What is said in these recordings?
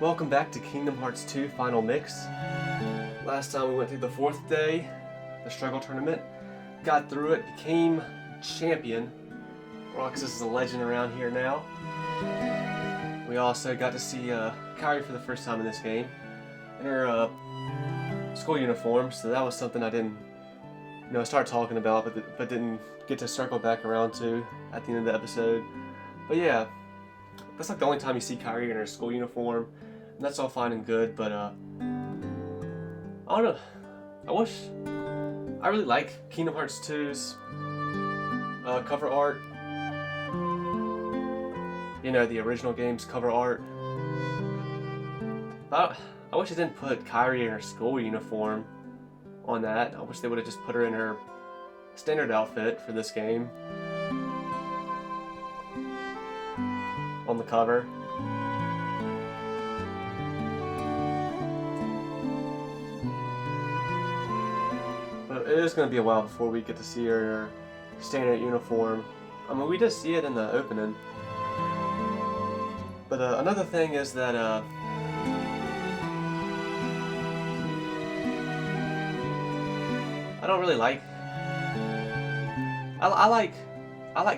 Welcome back to Kingdom Hearts 2 Final Mix. Last time we went through the 4th day, the struggle tournament, got through it, became champion. Roxas is a legend around here now. We also got to see Kairi for the first time in this game in her school uniform, so that was something I didn't start talking about, but didn't get to circle back around to at the end of the episode. But yeah, that's like the only time you see Kairi in her school uniform, and that's all fine and good, but I don't know, I really like Kingdom Hearts 2's cover art. The original game's cover art. But I wish they didn't put Kairi in her school uniform on that. I wish they would have just put her in her standard outfit for this game on the cover. But it is going to be a while before we get to see her in her standard uniform. I mean, we did see it in the opening. But another thing is that I don't really like. I like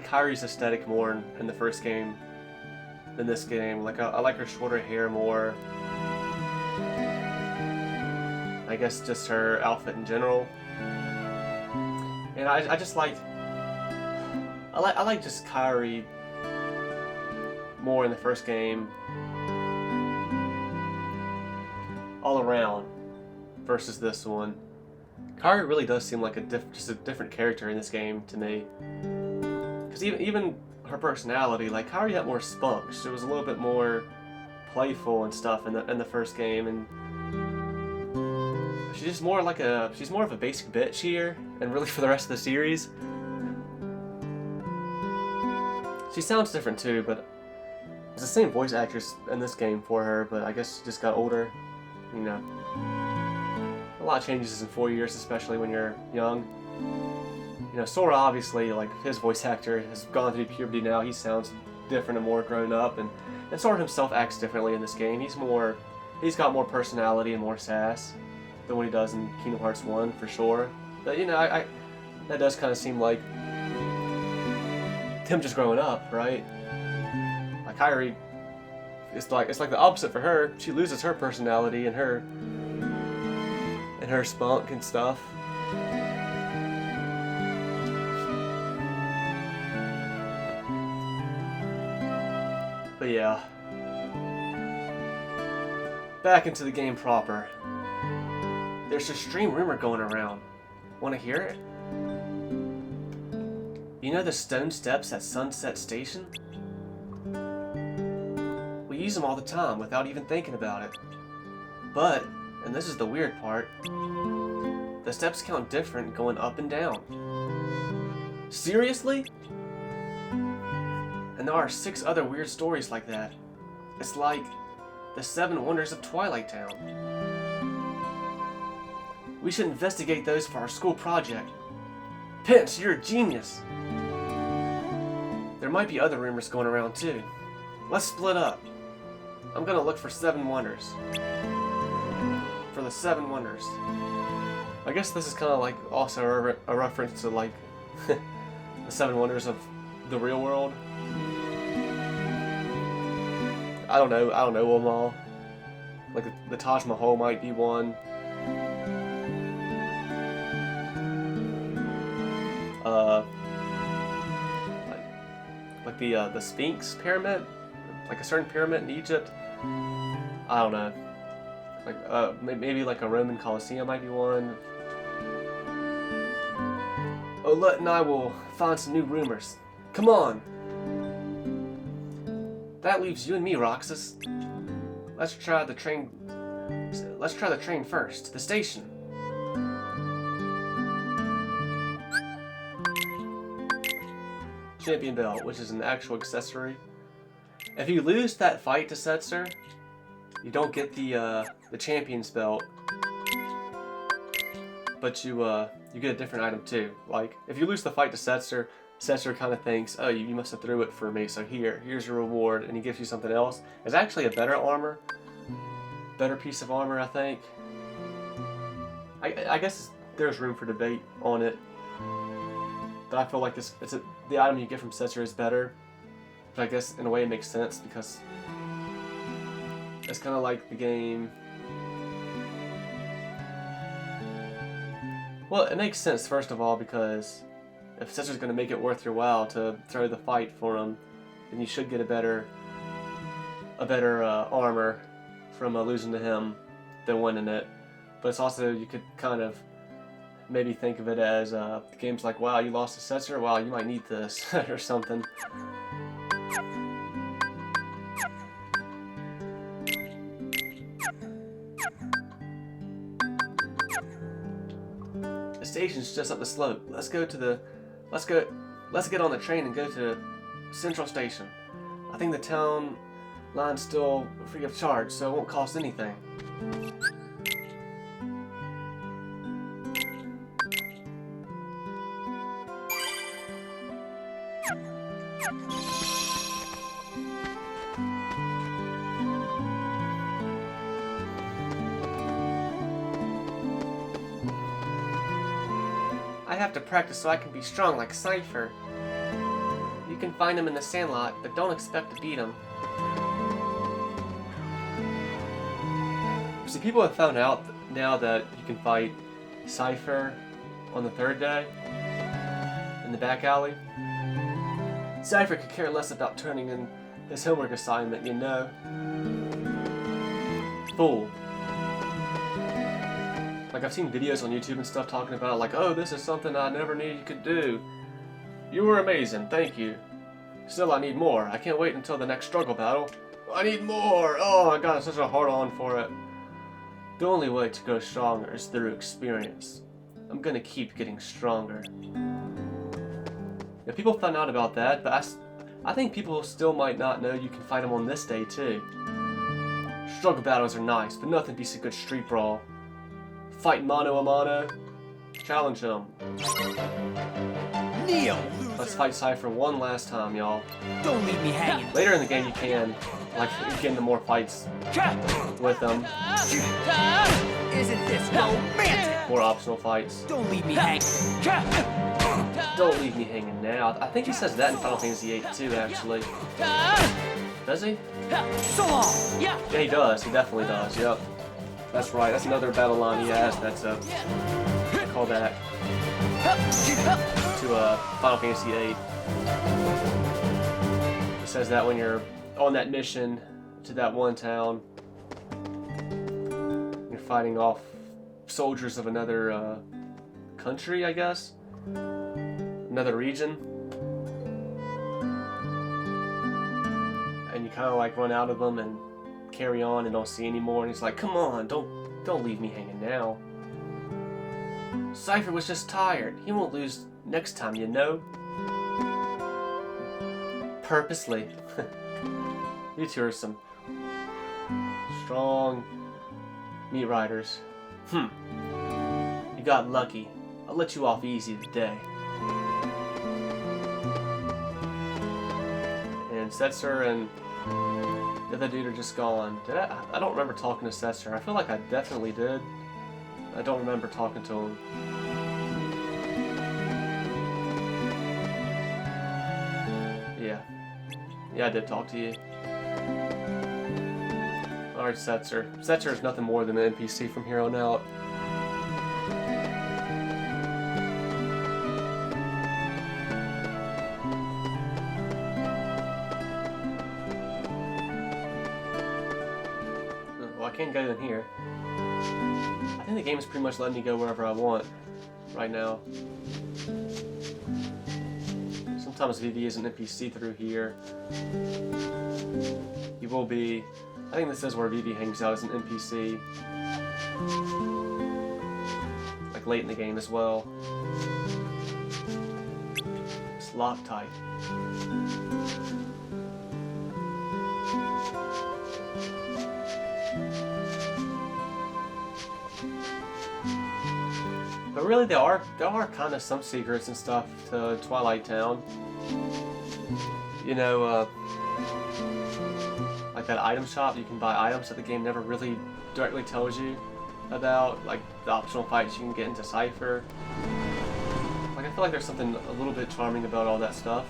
Kairi's aesthetic more in the first game than this game. Like I like her shorter hair more. I guess just her outfit in general. And I just like. I like just Kairi more in the first game all around versus this one. Kairi really does seem like just a different character in this game to me. Because even her personality, like Kairi had more spunk. She was a little bit more playful and stuff in the first game, and she's just more like she's more of a basic bitch here, and really for the rest of the series. She sounds different too, but it's the same voice actress in this game for her, but I guess she just got older. A lot of changes in 4 years, especially when you're young. Sora obviously, like his voice actor has gone through puberty now. He sounds different and more grown up, and Sora himself acts differently in this game. He's got more personality and more sass than what he does in Kingdom Hearts 1 for sure. But that does kind of seem like him just growing up, right? Like Kairi, it's like the opposite for her. She loses her personality and her spunk and stuff. But yeah, back into the game proper. There's a strange rumor going around. Want to hear it? You know the stone steps at Sunset Station? We use them all the time without even thinking about it. But, and this is the weird part, the steps count different going up and down. Seriously? And there are 6 other weird stories like that. It's like the 7 wonders of Twilight Town. We should investigate those for our school project. Pinch, you're a genius! There might be other rumors going around too. Let's split up. I'm gonna look for 7 wonders. For the 7 wonders. I guess this is kind of like also a reference to like the 7 wonders of the real world. I don't know them all. Like the Taj Mahal might be one. Like the Sphinx pyramid, like a certain pyramid in Egypt. I don't know. Like maybe like a Roman Colosseum might be one. Olette and I will find some new rumors. Come on. That leaves you and me, Roxas. Let's try the train first. The station. Champion belt, which is an actual accessory. If you lose that fight to Setzer, you don't get the champion's belt, but you get a different item too. Like if you lose the fight to Setzer, Setzer kind of thinks, oh, you must have threw it for me, so here's your reward, and he gives you something else. It's actually a better armor, better piece of armor, I think. I guess there's room for debate on it, but I feel like the item you get from Setzer is better. But I guess in a way it makes sense because it's kind of like the game. Well, it makes sense first of all because if Setzer's going to make it worth your while to throw the fight for him, then you should get a better armor from losing to him than winning it. But it's also, you could kind of maybe think of it as the game's like, wow, you lost to Setzer, wow, you might need this or something. The station's just up the slope. Let's get on the train and go to Central Station. I think the town line's still free of charge, so it won't cost anything. I have to practice so I can be strong like Seifer. You can find him in the Sandlot, but don't expect to beat him. See, people have found out now that you can fight Seifer on the third day in the back alley. Seifer could care less about turning in his homework assignment, you know. Fool. Like, I've seen videos on YouTube and stuff talking about, like, oh, this is something I never knew you could do. You were amazing, thank you. Still, I need more. I can't wait until the next struggle battle. I need more! Oh, I got such a hard-on for it. The only way to grow stronger is through experience. I'm gonna keep getting stronger. Yeah, people found out about that, but I think people still might not know you can fight them on this day, too. Struggle battles are nice, but nothing beats a good street brawl. Fight mano a mano. Challenge him. Neo, loser. Let's fight Seifer one last time, y'all. Don't leave me hanging. Later in the game, you can, like, get into more fights with them. Isn't this romantic? More optional fights. Don't leave me hanging. Don't leave me hanging now. I think he says that in Final Fantasy VIII too, actually. Does he? So long. Yeah, he does. He definitely does. Yep. That's right. That's another battle line he has. That's a callback to Final Fantasy VIII. He says that when you're on that mission to that one town, you're fighting off soldiers of another country, I guess, another region, and you kind of like run out of them and carry on and don't see any more. And he's like, "Come on, don't leave me hanging now." Seifer was just tired. He won't lose next time, you know. Purposely. You two are some strong meat riders. You got lucky. I'll let you off easy today. And Setzer and the other dude are just gone. I don't remember talking to Setzer. I feel like I definitely did. I don't remember talking to him. Yeah, I did talk to you. Alright, Setzer. Setzer is nothing more than an NPC from here on out. Well, I can't go in here. I think the game is pretty much letting me go wherever I want right now. Sometimes Vivi is an NPC through here. He will be. I think this is where Vivi hangs out as an NPC. Like late in the game as well. It's Loctite. But really, there are kind of some secrets and stuff to Twilight Town. You know, like that item shop. You can buy items that the game never really directly tells you about, like the optional fights you can get into Cypher. Like I feel like there's something a little bit charming about all that stuff.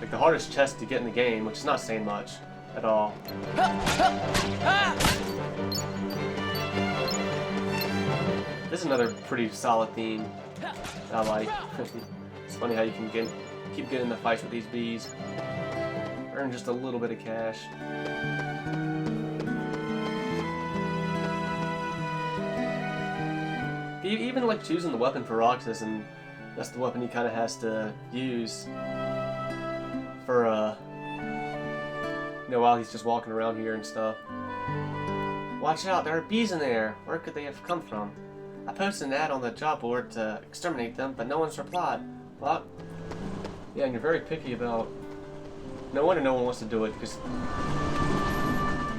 Like the hardest chest to get in the game, which is not saying much at all. This is another pretty solid theme that I like. It's funny how you can keep getting in the fights with these bees. Earn just a little bit of cash. Even like choosing the weapon for Roxas, and that's the weapon he kind of has to use for you know, while he's just walking around here and stuff. Watch out, there are bees in there. Where could they have come from? I posted an ad on the job board to exterminate them, but no one's replied. Well, yeah, and you're very picky about... No wonder no one wants to do it, because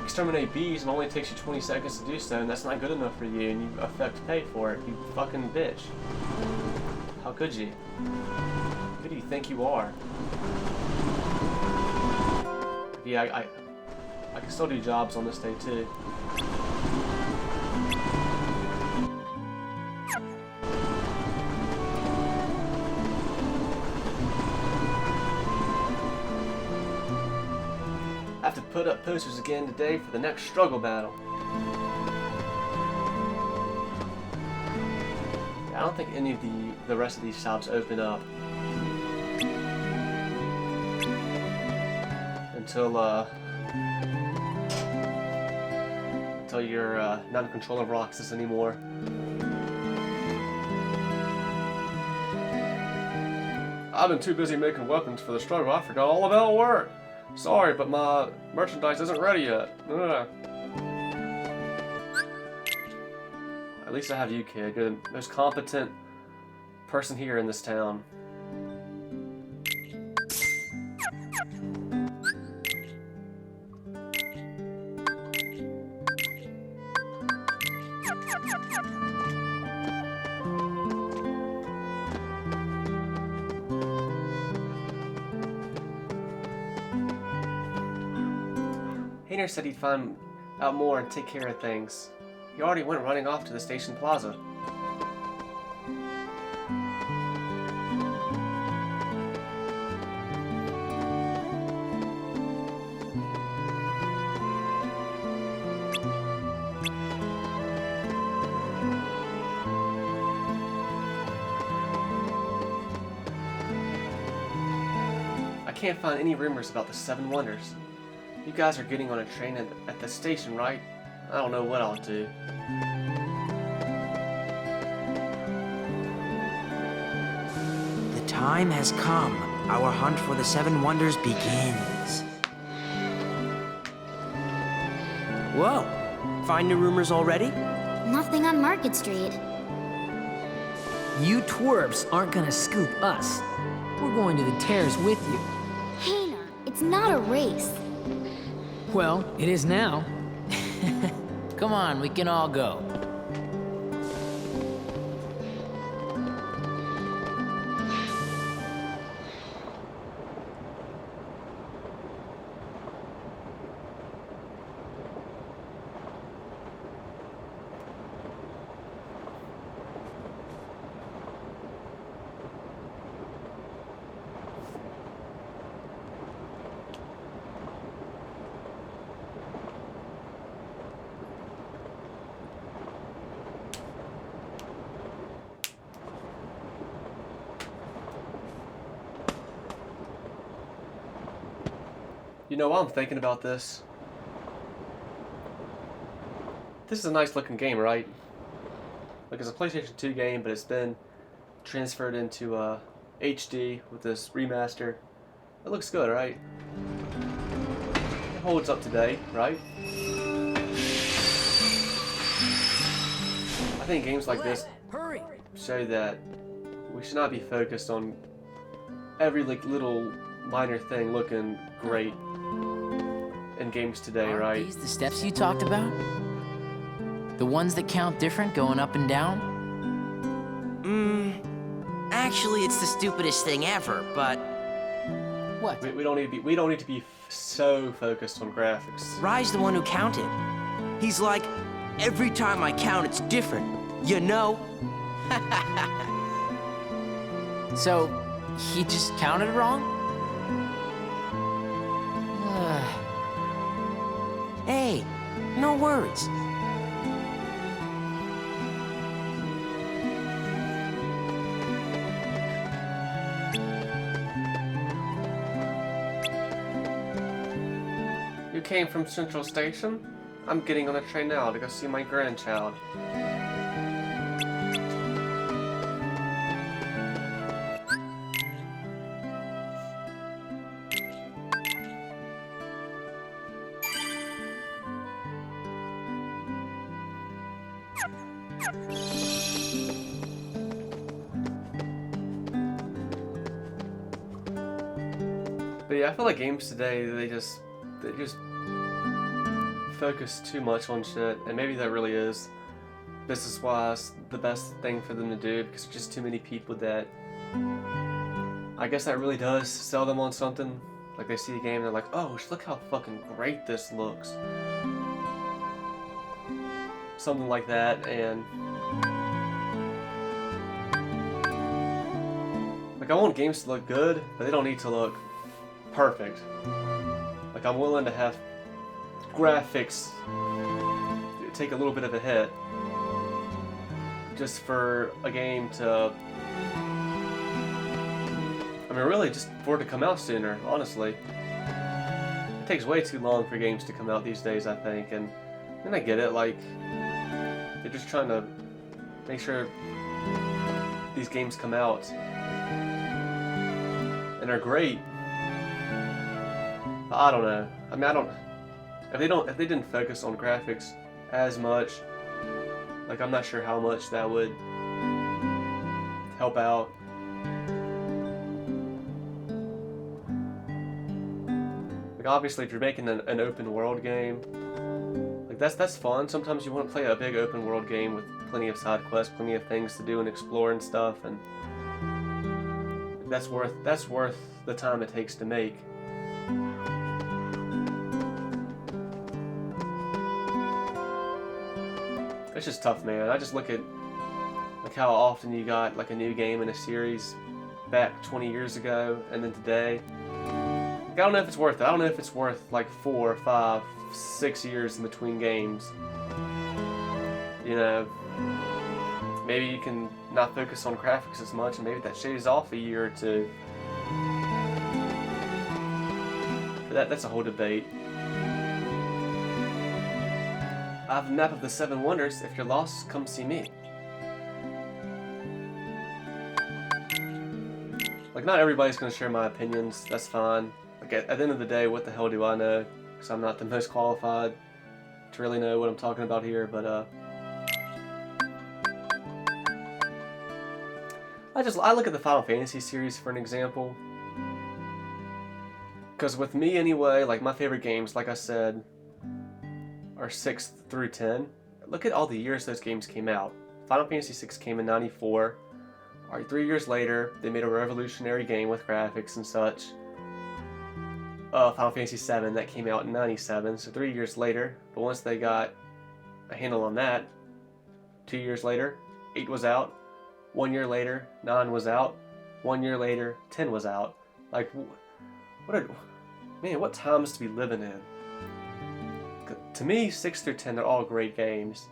exterminate bees only takes you 20 seconds to do so, and that's not good enough for you, and you have to pay for it, you fucking bitch. How could you? Who do you think you are? Yeah, I can still do jobs on this day too. I have to put up posters again today for the next struggle battle. I don't think any of the rest of these shops open up until you're not in control of Roxas anymore. I've been too busy making weapons for the struggle, I forgot all about work. Sorry, but my merchandise isn't ready yet. Ugh. At least I have you, kid. You're the most competent person here in this town. Hayner said he'd find out more and take care of things. He already went running off to the station plaza. I can't find any rumors about the Seven Wonders. You guys are getting on a train at the station, right? I don't know what I'll do. The time has come. Our hunt for the Seven Wonders begins. Whoa! Find new rumors already? Nothing on Market Street. You twerps aren't gonna scoop us. We're going to the Terrace with you. Hayner, it's not a race. Well, it is now. Come on, we can all go. You know, while I'm thinking about this, this is a nice looking game, right? Like, it's a PlayStation 2 game, but it's been transferred into HD with this remaster. It looks good, right? It holds up today, right? I think games like this Hurry! show that we should not be focused on every like little minor thing looking great in games today, Aren't right? these the steps you talked about? The ones that count different going up and down? Actually, it's the stupidest thing ever, but What? We don't need to be so focused on graphics. Rai's the one who counted. He's like, every time I count, it's different. You know? So, he just counted wrong? Hey, no words. You came from Central Station? I'm getting on a train now to go see my grandchild. But yeah, I feel like games today, they just focus too much on shit, and maybe that really is, business-wise, the best thing for them to do, because there's just too many people that, I guess that really does sell them on something. Like, they see a game and they're like, oh, look how fucking great this looks. Something like that, and like, I want games to look good, but they don't need to look perfect. Like, I'm willing to have graphics take a little bit of a hit just for a game to, I mean, really just for it to come out sooner, honestly. It takes way too long for games to come out these days, I think, and I get it, like, they're just trying to make sure these games come out and are great. But I don't know. I mean, if they didn't focus on graphics as much, like, I'm not sure how much that would help out. Like, obviously, if you're making an open world game, like, that's fun. Sometimes you want to play a big open world game with plenty of side quests, plenty of things to do and explore and stuff, and that's worth the time it takes to make. It's just tough, man. I just look at like how often you got like a new game in a series back 20 years ago and then today. Like, I don't know if it's worth it. I don't know if it's worth like 4, 5, 6 years in between games. You know, maybe you can not focus on graphics as much and maybe that shaves off a year or two. But that's a whole debate. I have a map of the 7 Wonders. If you're lost, come see me. Like, not everybody's gonna share my opinions. That's fine. Like, at the end of the day, what the hell do I know? Because I'm not the most qualified to really know what I'm talking about here. But I look at the Final Fantasy series for an example. Because with me anyway, like, my favorite games, like I said, are 6 through 10. Look at all the years those games came out. Final Fantasy 6 came in 94. Alright, 3 years later, they made a revolutionary game with graphics and such. Final Fantasy 7, that came out in 97, so 3 years later. But once they got a handle on that, 2 years later, 8 was out. 1 year later, 9 was out. 1 year later, 10 was out. Like, what times to be living in? To me, 6 through 10, they're all great games.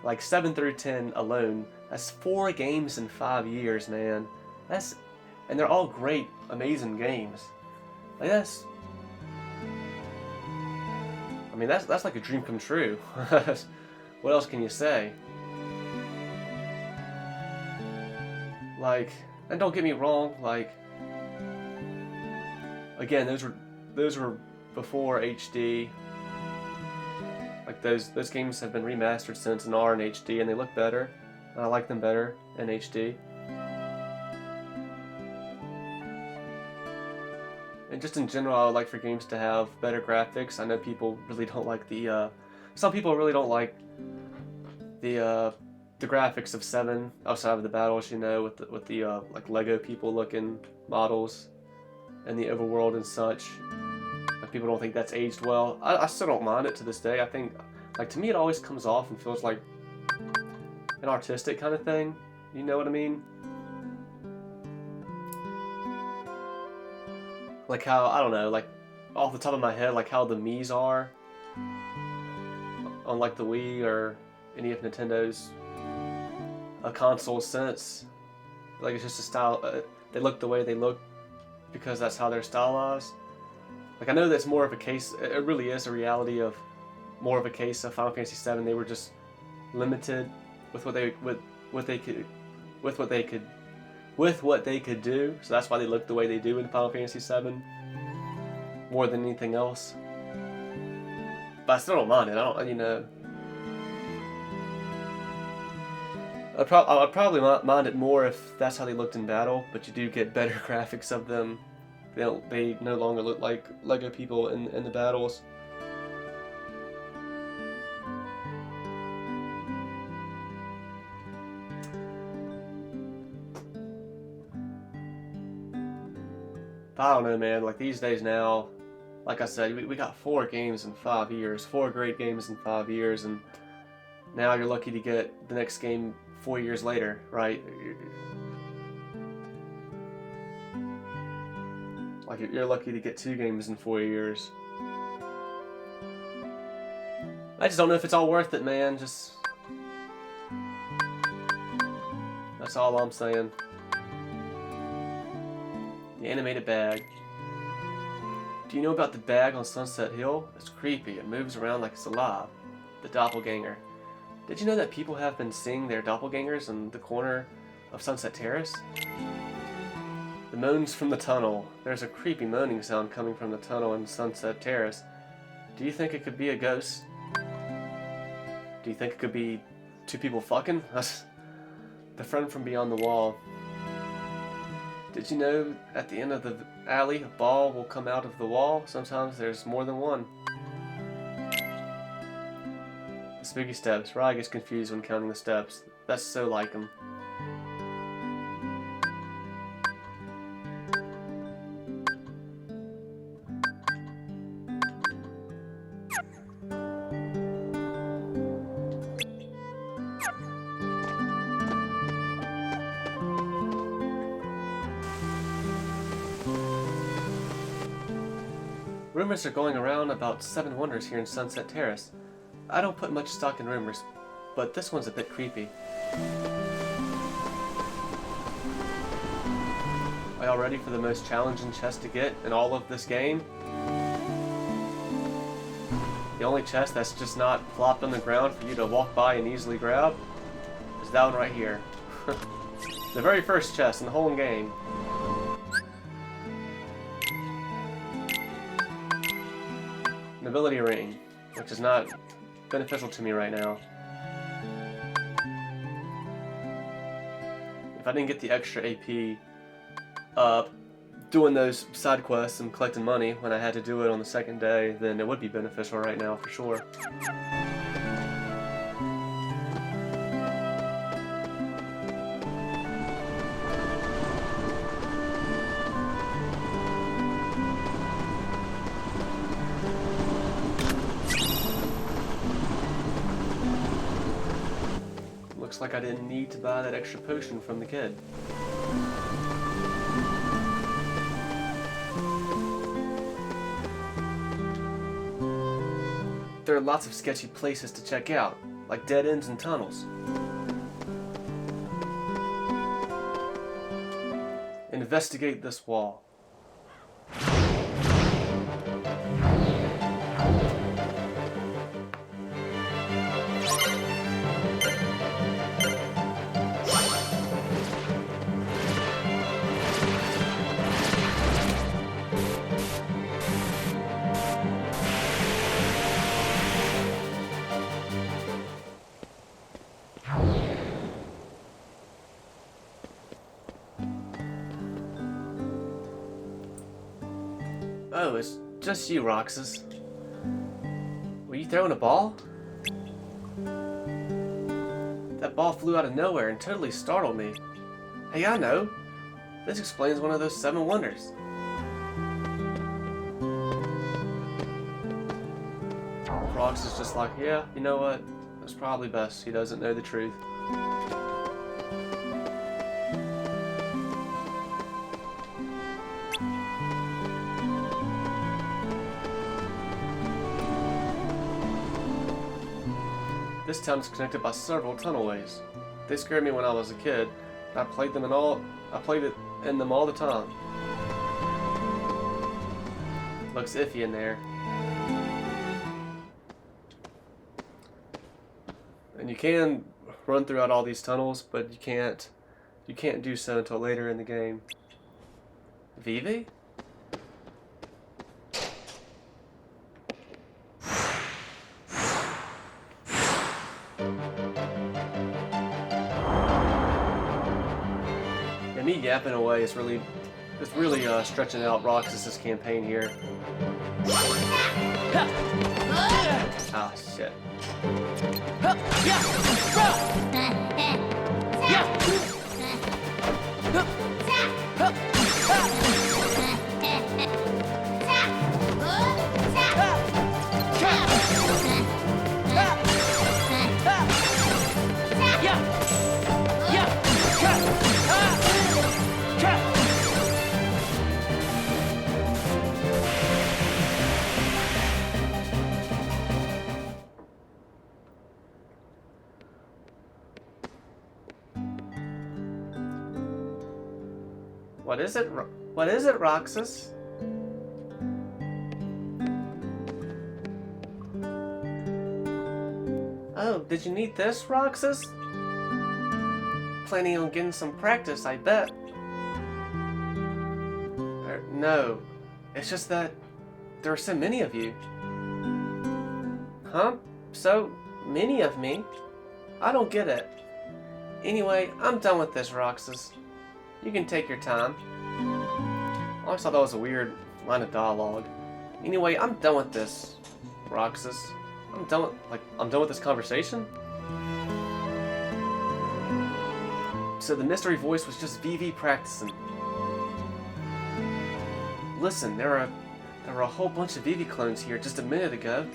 Like, 7 through 10 alone, that's 4 games in 5 years, man. And they're all great, amazing games. Like, that's like a dream come true. What else can you say? Like, and don't get me wrong, like, again, those were before HD. Like, those games have been remastered since and are in HD, and they look better. And I like them better in HD. And just in general, I would like for games to have better graphics. I know people really don't like some people really don't like the graphics of 7 outside of the battles, you know, with the like Lego people looking models. and the overworld and such. Like, people don't think that's aged well. I still don't mind it to this day. I think, like, to me it always comes off and feels like an artistic kind of thing. You know what I mean? Like how, I don't know, like off the top of my head, like how the Mii's are on like the Wii or any of Nintendo's console since. Like it's just a style, they look the way they look because that's how they're stylized. Like I know that's more of a case, it really is a reality of more of a case of Final Fantasy VII. They were just limited with what they could do, so that's why they look the way they do in Final Fantasy VII more than anything else. But I still don't mind it. I don't, you know. I'd probably mind it more if that's how they looked in battle, but you do get better graphics of them. They no longer look like Lego people in the battles. I don't know, man. Like these days now, like I said, we got 4 games in 5 years, 4 great games in 5 years, and now you're lucky to get the next game 4 years later, right? Like you're lucky to get 2 games in 4 years. I just don't know if it's all worth it, man. Just that's all I'm saying. The animated bag. Do you know about the bag on Sunset Hill? It's creepy. It moves around like it's alive. The doppelganger. Did you know that people have been seeing their doppelgangers in the corner of Sunset Terrace? The moans from the tunnel. There's a creepy moaning sound coming from the tunnel in Sunset Terrace. Do you think it could be a ghost? Do you think it could be 2 people fucking? The friend from beyond the wall. Did you know at the end of the alley, a ball will come out of the wall? Sometimes there's more than one. The spooky steps. Rai gets confused when counting the steps. That's so like him. Rumors are going around about 7 wonders here in Sunset Terrace. I don't put much stock in rumors, but this one's a bit creepy. Are y'all ready for the most challenging chest to get in all of this game? The only chest that's just not plopped on the ground for you to walk by and easily grab is that one right here. The very first chest in the whole game. Ability ring, which is not beneficial to me right now. If I didn't get the extra AP doing those side quests and collecting money when I had to do it on the second day, then it would be beneficial right now for sure. Looks like I didn't need to buy that extra potion from the kid. There are lots of sketchy places to check out, like dead ends and tunnels. Investigate this wall. Oh, it's just you, Roxas. Were you throwing a ball? That ball flew out of nowhere and totally startled me. Hey, I know. This explains one of those 7 wonders. Rox is just like, yeah, you know what? It's probably best. He doesn't know the truth. This town is connected by several tunnelways. They scared me when I was a kid. I played it in them all the time. Looks iffy in there. And you can run throughout all these tunnels, but you can't do so until later in the game. Vivi? And me yapping away is really stretching out Roxas's campaign here. Ah, shit. What is it, Roxas? Oh, did you need this, Roxas? Planning on getting some practice, I bet. No, it's just that there are so many of you. Huh? So many of me? I don't get it. Anyway, I'm done with this, Roxas. You can take your time. I always thought that was a weird line of dialogue. Anyway, I'm done with this, Roxas. I'm done with this conversation. So the mystery voice was just Vivi practicing. Listen, there were a whole bunch of Vivi clones here just a minute ago.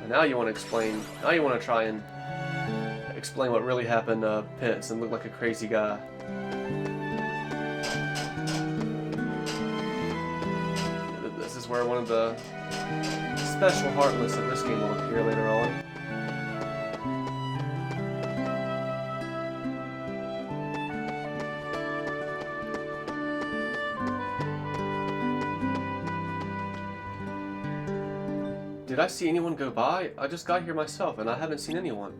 And now you want to explain. Now you want to try and explain what really happened to Pitts and look like a crazy guy. This is where one of the special heartless of this game will appear later on. Did I see anyone go by? I just got here myself and I haven't seen anyone.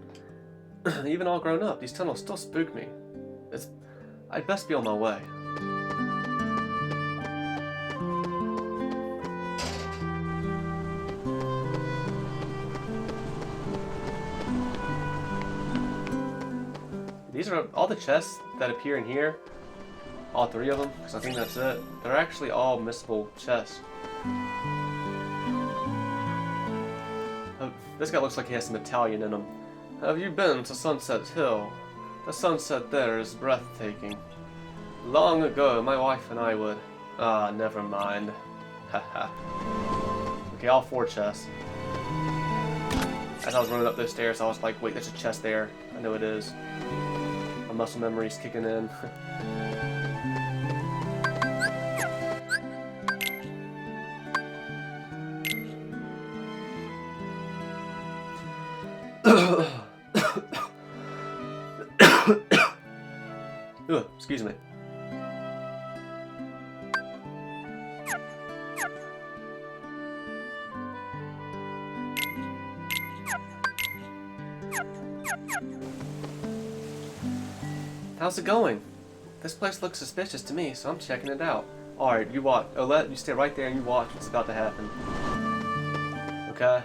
Even all grown up, these tunnels still spook me. I'd best be on my way. These are all the chests that appear in here. All three of them, because I think that's it. They're actually all missable chests. Oh, this guy looks like he has some Italian in him. Have you been to Sunset Hill? The sunset there is breathtaking. Long ago, my wife and I would... Ah, never mind. Haha. Okay, all four chests. As I was running up those stairs, I was like, wait, there's a chest there. I know it is. My muscle memory's kicking in. Ugh, excuse me. How's it going? This place looks suspicious to me, so I'm checking it out. Alright, you watch. Olette, you stay right there and you watch what's about to happen. Okay?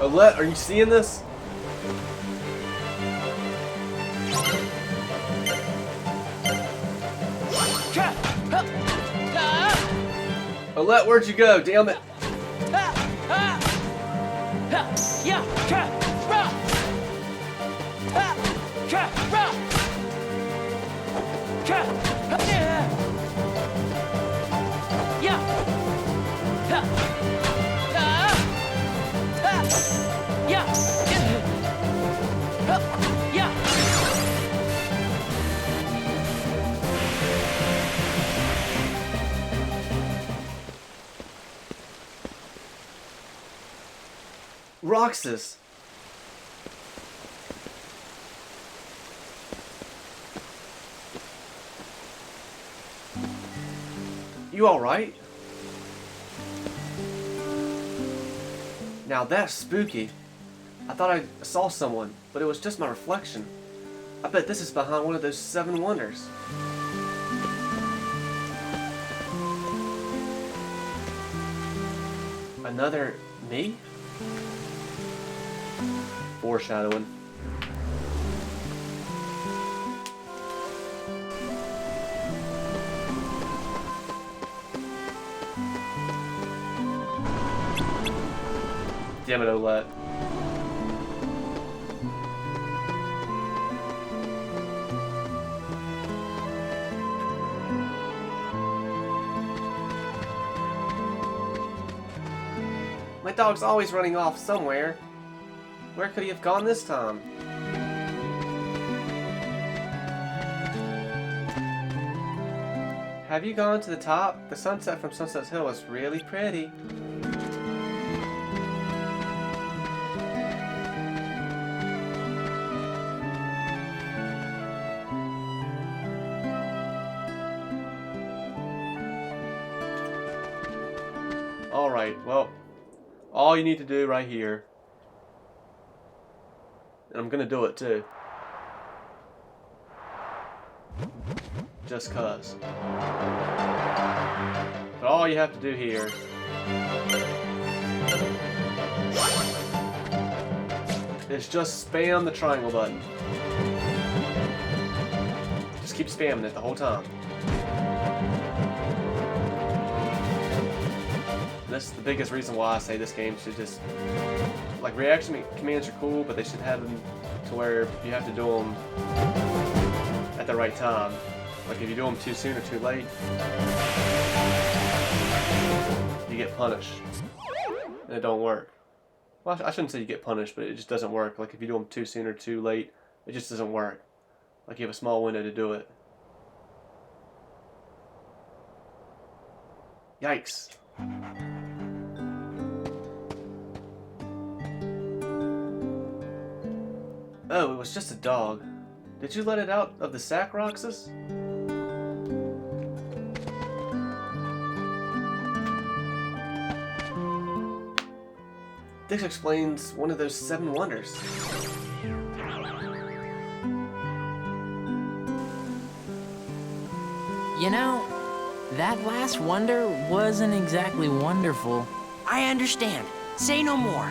Olette, are you seeing this? Olette, where'd you go? Damn it. Roxas! You alright? Now that's spooky. I thought I saw someone, but it was just my reflection. I bet this is behind one of those 7 wonders. Another me? Foreshadowing. Damn it, Olette. My dog's always running off somewhere. Where could he have gone this time? Have you gone to the top? The sunset from Sunset Hill is really pretty. Alright, well, all you need to do right here, and I'm gonna do it too, just cuz. But all you have to do here is just spam the triangle button. Just keep spamming it the whole time. That's the biggest reason why I say this game should just, like, reaction commands are cool, but they should have them to where you have to do them at the right time. Like if you do them too soon or too late, you get punished, and it don't work. Well, I shouldn't say you get punished, but it just doesn't work. Like if you do them too soon or too late, it just doesn't work. Like you have a small window to do it. Yikes. Oh, it was just a dog. Did you let it out of the sack, Roxas? This explains one of those 7 wonders. You know, that last wonder wasn't exactly wonderful. I understand. Say no more.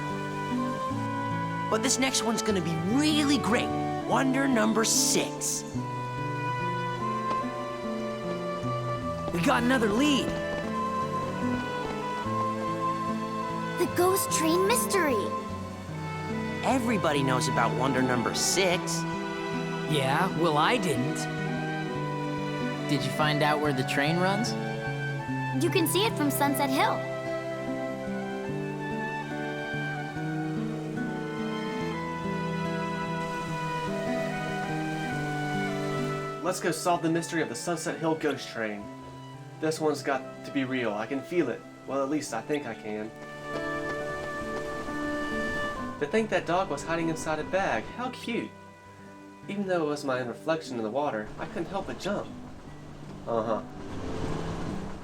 But this next one's gonna be really great. Wonder number 6. We got another lead. The ghost train mystery. Everybody knows about wonder number 6. Yeah, well, I didn't. Did you find out where the train runs? You can see it from Sunset Hill. Let's go solve the mystery of the Sunset Hill ghost train. This one's got to be real. I can feel it. Well, at least I think I can. To think that dog was hiding inside a bag. How cute. Even though it was my own reflection in the water, I couldn't help but jump. Uh-huh.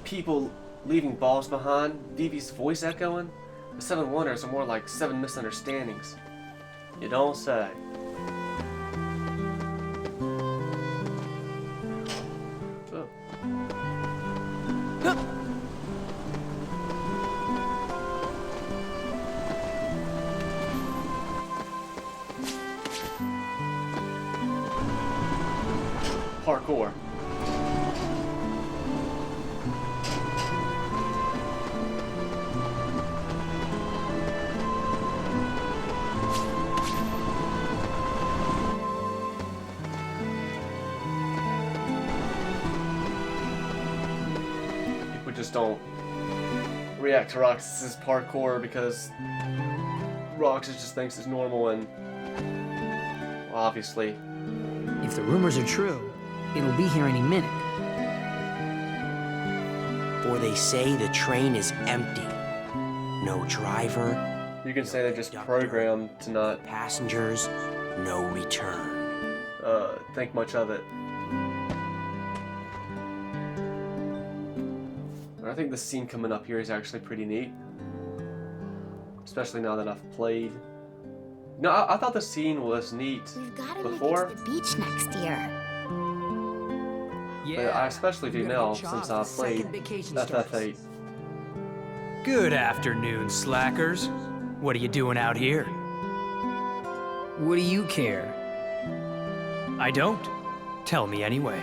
People leaving balls behind, Vivi's voice echoing. The 7 wonders are more like 7 misunderstandings. You don't say. Oh. Parkour. just don't react to Roxas's parkour because Roxas just thinks it's normal and well, obviously. If the rumors are true, it'll be here any minute. Or they say the train is empty. No driver, You can say they're just programmed to not passengers, no return. think much of it. I think the scene coming up here is actually pretty neat. Especially now that I've played. No, I thought the scene was neat We've got to before, make it to the beach next year. but I especially do now since I've played FF8. Good afternoon, slackers. What are you doing out here? What do you care? I don't. Tell me anyway.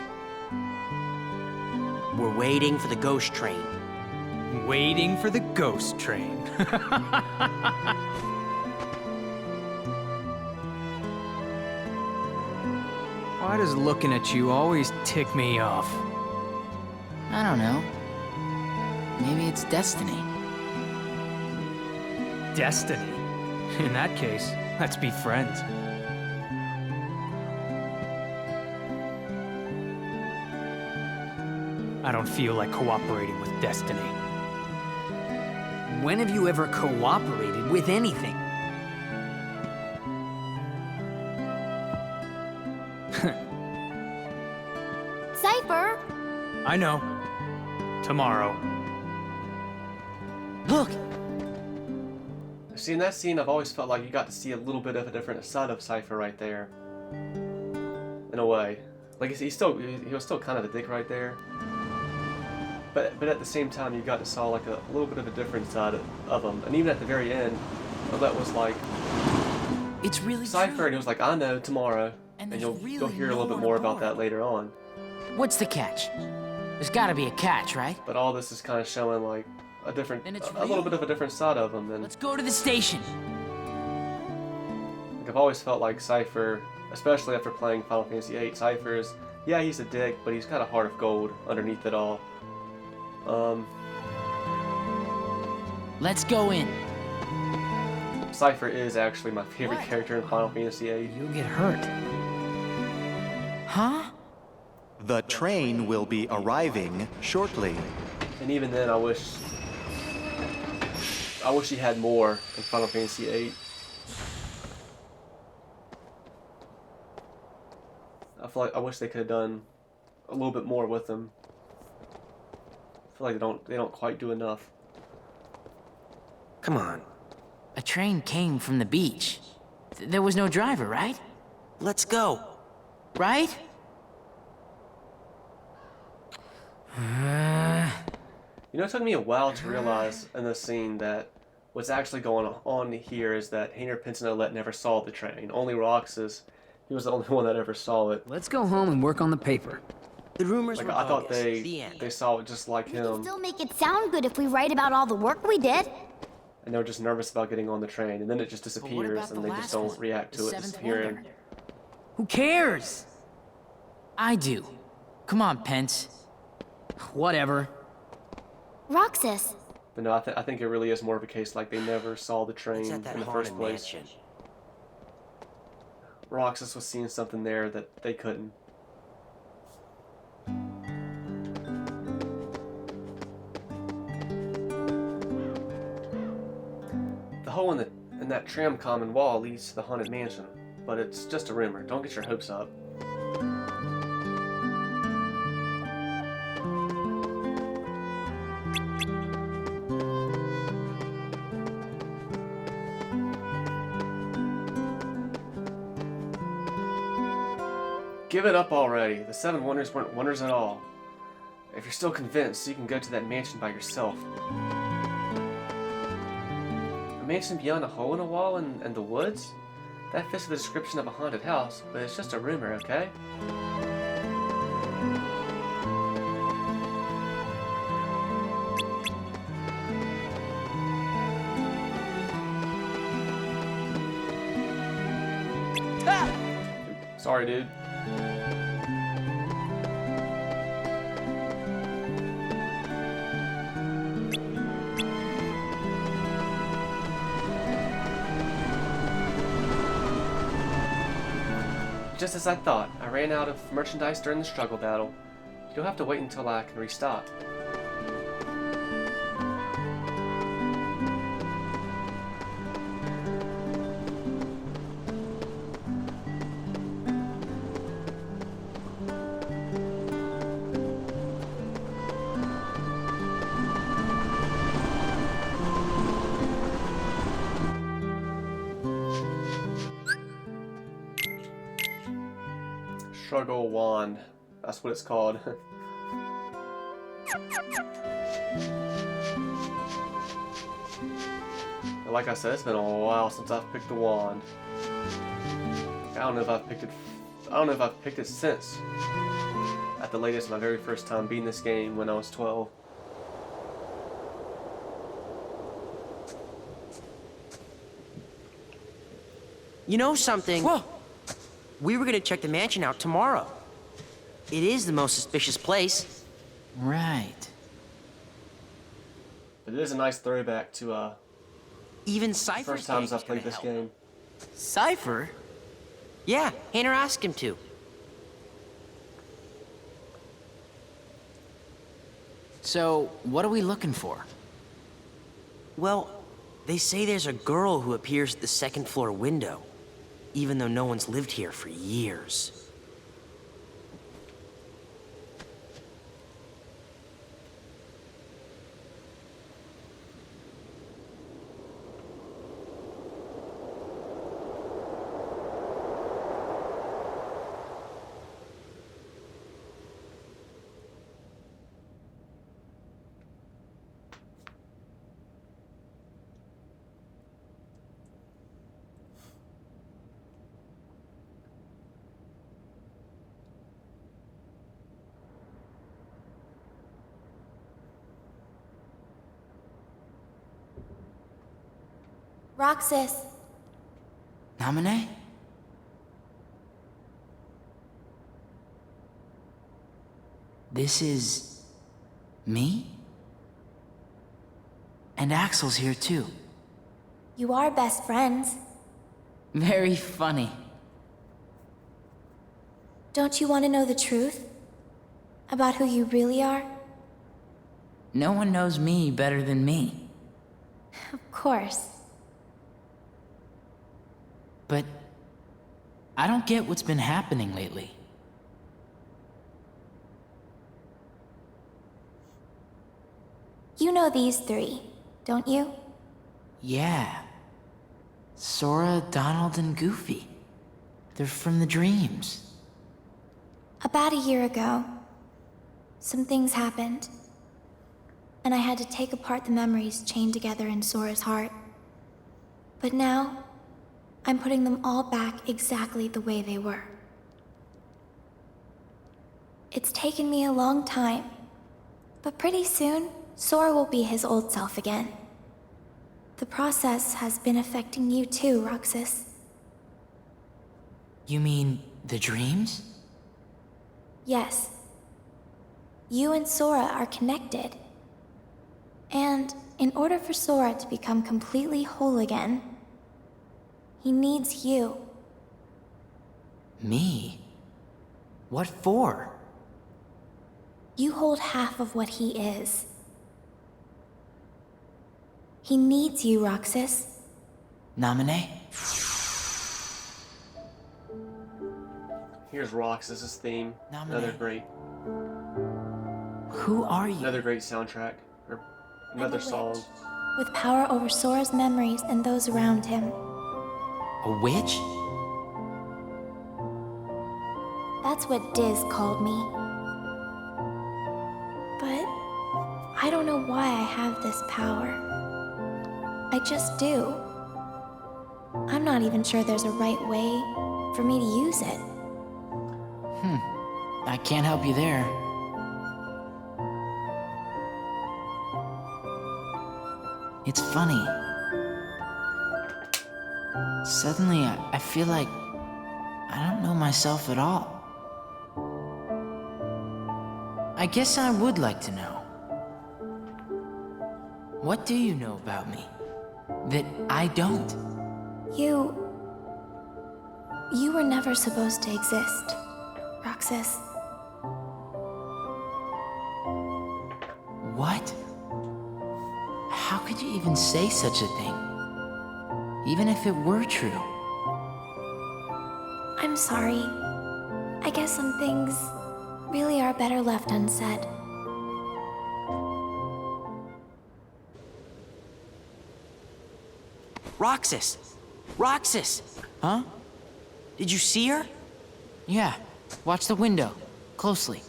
We're waiting for the ghost train. Waiting for the ghost train. Why does looking at you always tick me off? I don't know. Maybe it's destiny. Destiny. In that case, let's be friends. I don't feel like cooperating with destiny. When have you ever cooperated with anything? Cypher! I know. Tomorrow. Look! See, in that scene, I've always felt like you got to see a little bit of a different side of Cypher right there. In a way. Like, he was still kind of a dick right there. But at the same time, you got to saw like a little bit of a different side of him. And even at the very end, that was like It's really Cypher, true. and he was like, "I know tomorrow," And and there's you'll really hear a no little bit one more about aboard. that later on. What's the catch? There's gotta be a catch, right? But all this is kind of showing like a different, And it's a little real? bit of a different side of him. And Let's go to the station. like, I've always felt like Cypher, especially after playing Final Fantasy VIII, Cypher's, yeah, he's a dick, but he's got a heart of gold underneath it all. Let's go in. Cypher is actually my favorite What? character in Final Fantasy VIII. You'll get hurt. Huh? The train will be arriving shortly. And even then, I wish he had more in Final Fantasy VIII. I feel like I wish they could have done a little bit more with him. I feel like they don't quite do enough. Come on, A train came from the beach. There was no driver, right? let's go. Right? You know, it took me a while to realize in this scene that what's actually going on here is that Hayner Pincinolette never saw the train. Only Roxas, he was the only one that ever saw it. Let's go home and work on the paper. The rumors Like, were I thought bogus. The end. they saw it just like We can him, still make it sound good if we write about all the work we did. and they were just nervous about getting on the train, and then it just But what disappears, about and the they last just don't one? react The to it seventh disappearing. wonder? Who cares? I do. Come on, Pence. Whatever. Roxas, But no, I think it really is more of a case like they never saw the train It's at that in the haunted first place. mansion. Roxas was seeing something there that they couldn't. The hole in that tram common wall leads to the haunted mansion, but it's just a rumor. Don't get your hopes up. Give it up already. The Seven Wonders weren't wonders at all. If you're still convinced, you can go to that mansion by yourself. A mansion beyond a hole in a wall and the woods? That fits the description of a haunted house, but it's just a rumor, okay? Sorry, dude. Just as I thought, I ran out of merchandise during the struggle battle. You'll have to wait until I can restock. Struggle wand. That's what it's called. Like I said, it's been a while since I've picked the wand. I don't know if I've picked it since. At the latest, my very first time beating this game when I was 12. You know something? Whoa! We were gonna check the mansion out tomorrow. It is the most suspicious place. Right. But it is a nice throwback to Even Cypher's first times gang's I've played gonna this help. game. Cypher? Yeah, Hayner asked him to. So, what are we looking for? Well, they say there's a girl who appears at the second floor window, even though no one's lived here for years. Roxas, Naminé? This is... me? And Axel's here too. you are best friends. Very funny. Don't you want to know the truth? About who you really are? No one knows me better than me. Of course. But... I don't get what's been happening lately. You know these three, don't you? Yeah. Sora, Donald, and Goofy. They're from the dreams. About a year ago, some things happened. And I had to take apart the memories chained together in Sora's heart. But now, I'm putting them all back exactly the way they were. It's taken me a long time, but pretty soon, Sora will be his old self again. The process has been affecting you too, Roxas. You mean the dreams? Yes. You and Sora are connected. And in order for Sora to become completely whole again, he needs you. Me? What for? You hold half of what he is. He needs you, Roxas. Naminé? Here's Roxas's theme. Naminé. Who are you? Another great soundtrack. Or another I'm a song. witch, with power over Sora's memories and those around him. A witch? That's what Diz called me. But I don't know why I have this power. I just do. I'm not even sure there's a right way for me to use it. I can't help you there. It's funny. Suddenly, I feel like I don't know myself at all. I guess I would like to know. What do you know about me that I don't? You were never supposed to exist, Roxas. What? How could you even say such a thing? Even if it were true. I'm sorry. I guess some things really are better left unsaid. Roxas! Roxas! Huh? Did you see her? Yeah. Watch the window. Closely.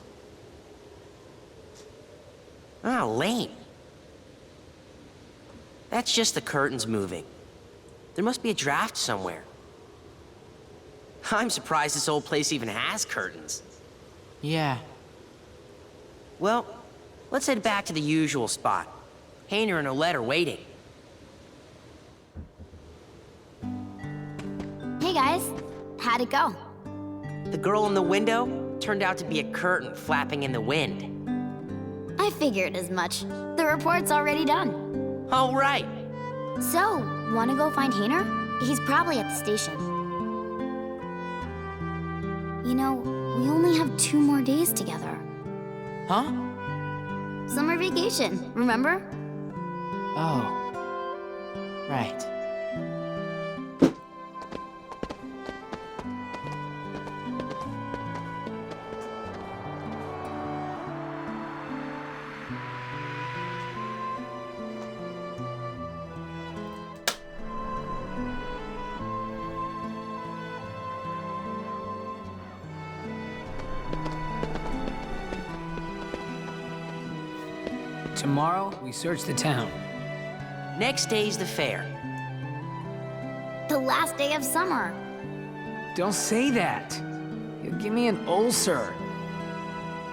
Ah, lame. That's just the curtains moving. There must be a draft somewhere. I'm surprised this old place even has curtains. Yeah. Well, let's head back to the usual spot. Hayner and Olette are waiting. Hey guys, how'd it go? The girl in the window turned out to be a curtain flapping in the wind. I figured as much. The report's already done. Oh, right. So, wanna go find Hayner? He's probably at the station. You know, we only have 2 more days together. Huh? Summer vacation, remember? Oh. Right. Tomorrow, we search the town. Next day's the fair. The last day of summer. Don't say that. You'll give me an ulcer.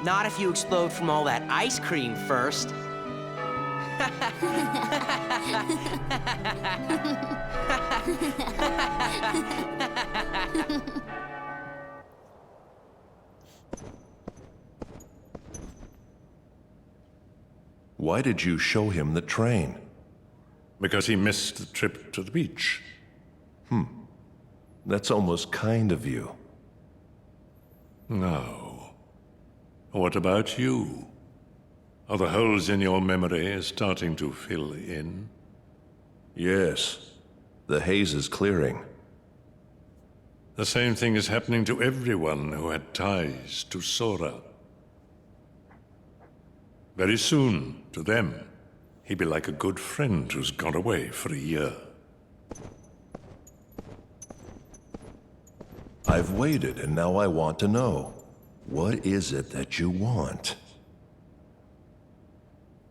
Not if you explode from all that ice cream first. Why did you show him the train? Because he missed the trip to the beach. That's almost kind of you. Now, what about you? Are the holes in your memory starting to fill in? Yes. The haze is clearing. The same thing is happening to everyone who had ties to Sora. Very soon, to them, he'd be like a good friend who's gone away for a year. I've waited, and now I want to know. What is it that you want?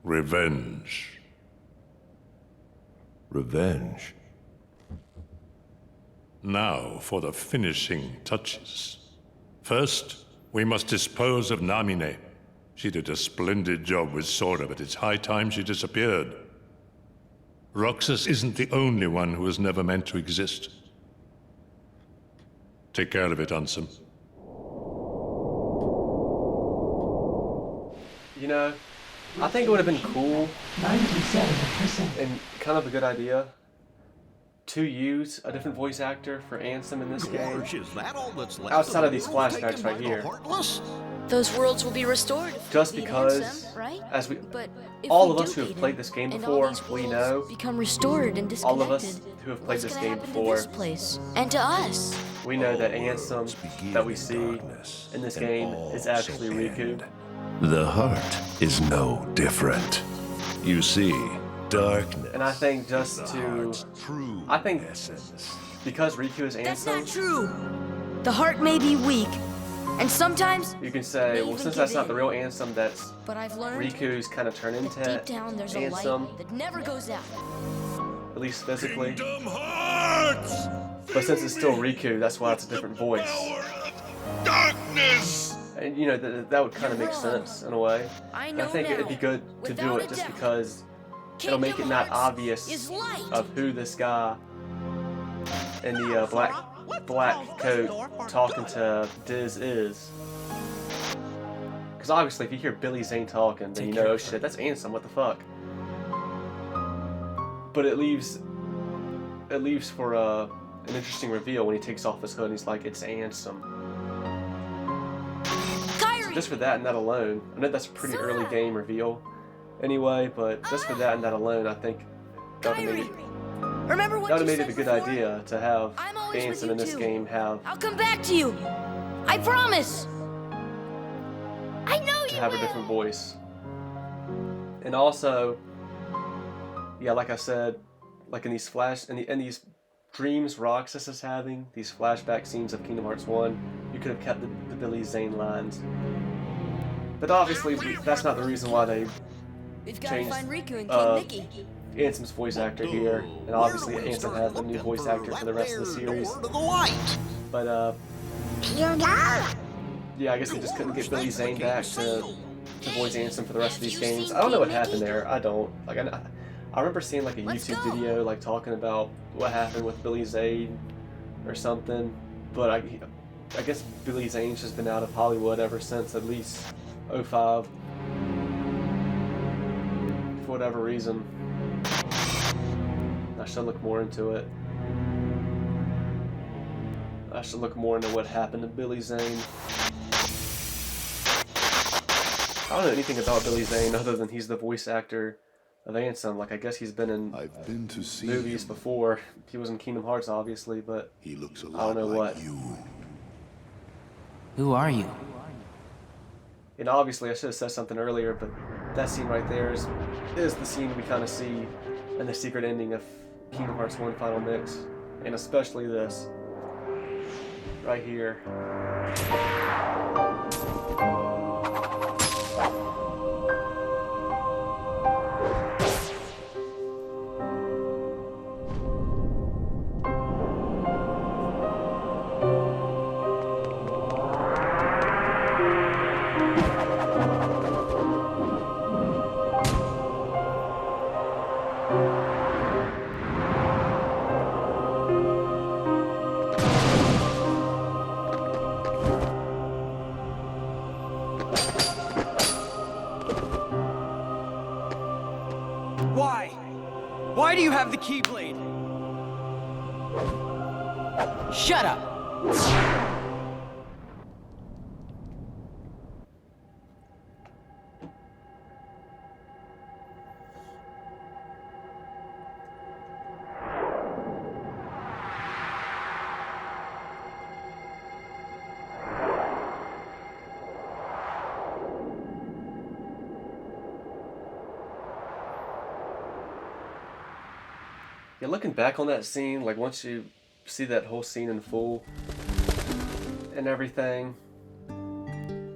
Revenge. Revenge? Now for the finishing touches. First, we must dispose of Namine. She did a splendid job with Sora, but it's high time she disappeared. Roxas isn't the only one who was never meant to exist. Take care of it, Ansem. You know, I think it would have been cool and kind of a good idea to use a different voice actor for Ansem in this game. Outside of these flashbacks right here. Those worlds will be restored. Just because, as all of us who have played this game before, we know, become restored and disconnected. all of us who have played this game before, this place and to us. We know that Ansem that we see in this game is actually Riku. The heart is no different. You see, darkness. And I think just to, I think because Riku is That's not Ansem, true. The heart may be weak, and sometimes. you can say, well, since that's not the real Ansem, that's But I've learned Riku's kind of turned into deep down there's a light Ansem, that never goes out. at least physically. Kingdom Hearts! But since it's still Riku, that's why it's a different voice. Darkness! And you know, that would kind of make sense in a way. I And know I think it'd be now, good to do without it a just doubt. because it'll make it not Kingdom Hearts obvious is light. of who this guy in the black coat talking to Diz is. Because obviously, if you hear Billy Zane talking, then you know, oh shit, that's Ansem. What the fuck? But it leaves for an interesting reveal when he takes off his hood and he's like, it's Ansem. So just for that and that alone, I know that's a pretty early game reveal anyway, but just for that and that alone, I think that would have made it a good idea to have Ansem in this game have... I'll come back to you. I promise. I know you have a different voice. And also, yeah, like I said, like in these these dreams Roxas is having, these flashback scenes of Kingdom Hearts 1, you could have kept the Billy Zane lines. But obviously, that's not the reason why they changed Ansem's voice actor here. And obviously, Ansem has a new voice actor for the rest of the series. But, yeah, I guess they just couldn't get Billy Zane back to voice Ansem for the rest of these games. I don't know what happened there. I don't. Like, I remember seeing like a YouTube video like talking about what happened with Billy Zane or something, but I guess Billy Zane's just been out of Hollywood ever since at least 05 for whatever reason. I should look more into it. I should look more into what happened to Billy Zane. I don't know anything about Billy Zane other than he's the voice actor of Ansem. Like, I guess he's been in movies before. He was in Kingdom Hearts, obviously, but he looks a I don't know lot like what. you. Who are you? And obviously, I should have said something earlier, but that scene right there is the scene we kind of see in the secret ending of Kingdom Hearts 1 Final Mix. And especially this. Right here. Why do you have the Keyblade? Shut up! Yeah, looking back on that scene, like once you see that whole scene in full and everything,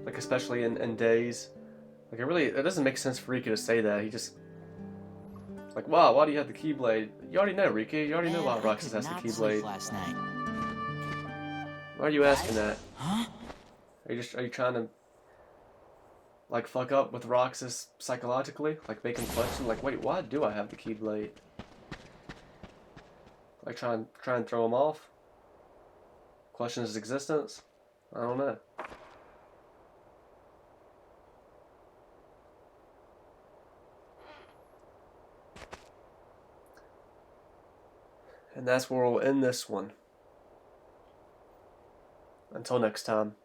like especially in Days, like it doesn't make sense for Riku to say that. He just, like, wow, why do you have the Keyblade? You already know, Riku. You already know why Roxas has the Keyblade. Last night. Why are you asking that? Huh? Are you trying to, like, fuck up with Roxas psychologically? Like, make him question, like, wait, why do I have the Keyblade? Like, try and throw him off? Question his existence? I don't know. And that's where we'll end this one. Until next time.